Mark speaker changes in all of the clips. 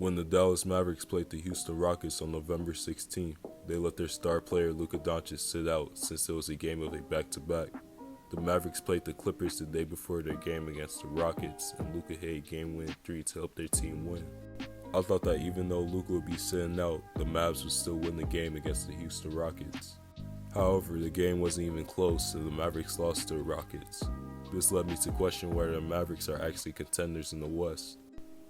Speaker 1: When the Dallas Mavericks played the Houston Rockets on November 16th, they let their star player Luka Dončić sit out since it was a game of a back-to-back. The Mavericks played the Clippers the day before their game against the Rockets, and Luka hit a game-winning three to help their team win. I thought that even though Luka would be sitting out, the Mavs would still win the game against the Houston Rockets. However, the game wasn't even close, and the Mavericks lost to the Rockets. This led me to question whether the Mavericks are actually contenders in the West.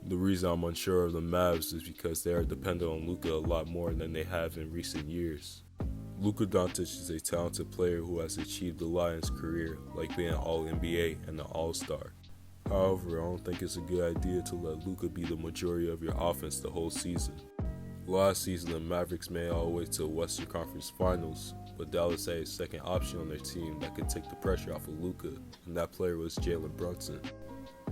Speaker 1: The reason I'm unsure of the Mavs is because they are dependent on Luka a lot more than they have in recent years. Luka Dončić is a talented player who has achieved a lot in his career, like being an All-NBA and an All-Star. However, I don't think it's a good idea to let Luka be the majority of your offense the whole season. Last season, the Mavericks made it all the way to the Western Conference Finals, but Dallas had a second option on their team that could take the pressure off of Luka, and that player was Jalen Brunson.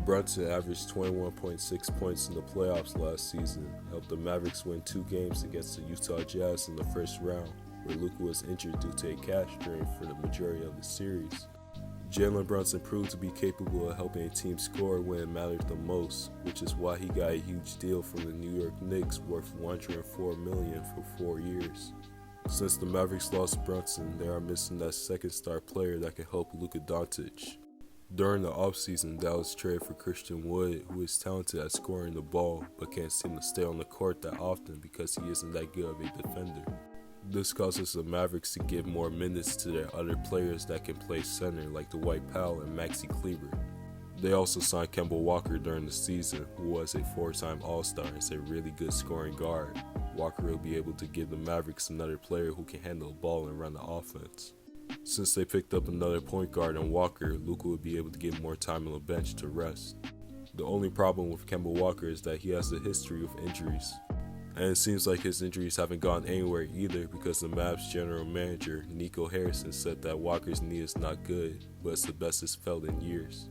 Speaker 1: Brunson averaged 21.6 points in the playoffs last season, helped the Mavericks win 2 games against the Utah Jazz in the first round, where Luka was injured due to a calf strain for the majority of the series. Jalen Brunson proved to be capable of helping a team score when it mattered the most, which is why he got a huge deal from the New York Knicks worth $104 million for 4 years. Since the Mavericks lost Brunson, they are missing that second star player that can help Luka Dončić. During the offseason, Dallas traded for Christian Wood, who is talented at scoring the ball, but can't seem to stay on the court that often because he isn't that good of a defender. This causes the Mavericks to give more minutes to their other players that can play center, like Dwight Powell and Maxi Kleber. They also signed Kemba Walker during the season, who was a 4-time All-Star and is a really good scoring guard. Walker will be able to give the Mavericks another player who can handle the ball and run the offense. Since they picked up another point guard in Walker, Luka would be able to get more time on the bench to rest. The only problem with Kemba Walker is that he has a history of injuries. And it seems like his injuries haven't gone anywhere either, because the Mavs general manager, Nico Harrison, said that Walker's knee is not good, but it's the best it's felt in years.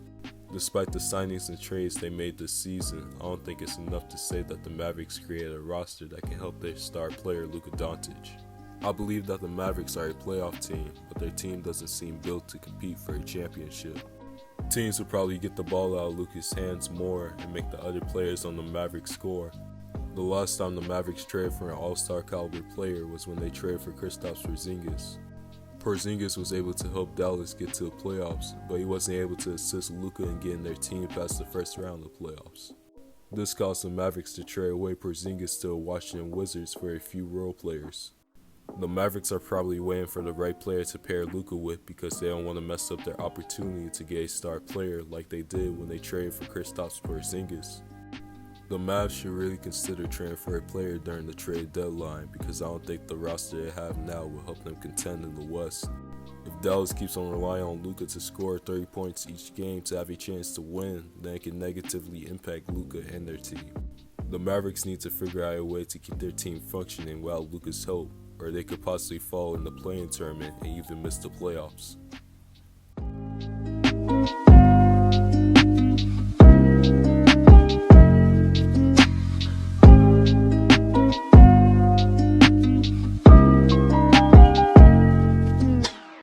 Speaker 1: Despite the signings and trades they made this season, I don't think it's enough to say that the Mavericks created a roster that can help their star player Luka Dončić. I believe that the Mavericks are a playoff team, but their team doesn't seem built to compete for a championship. Teams will probably get the ball out of Luka's hands more and make the other players on the Mavericks score. The last time the Mavericks traded for an all-star caliber player was when they traded for Kristaps Porzingis. Porzingis was able to help Dallas get to the playoffs, but he wasn't able to assist Luka in getting their team past the first round of the playoffs. This caused the Mavericks to trade away Porzingis to the Washington Wizards for a few role players. The Mavericks are probably waiting for the right player to pair Luka with because they don't want to mess up their opportunity to get a star player like they did when they traded for Kristaps Porzingis. The Mavs should really consider trading for a player during the trade deadline because I don't think the roster they have now will help them contend in the West. If Dallas keeps on relying on Luka to score 30 points each game to have a chance to win, then it can negatively impact Luka and their team. The Mavericks need to figure out a way to keep their team functioning without Luka's help, or they could possibly fall in the play-in tournament and even miss the playoffs.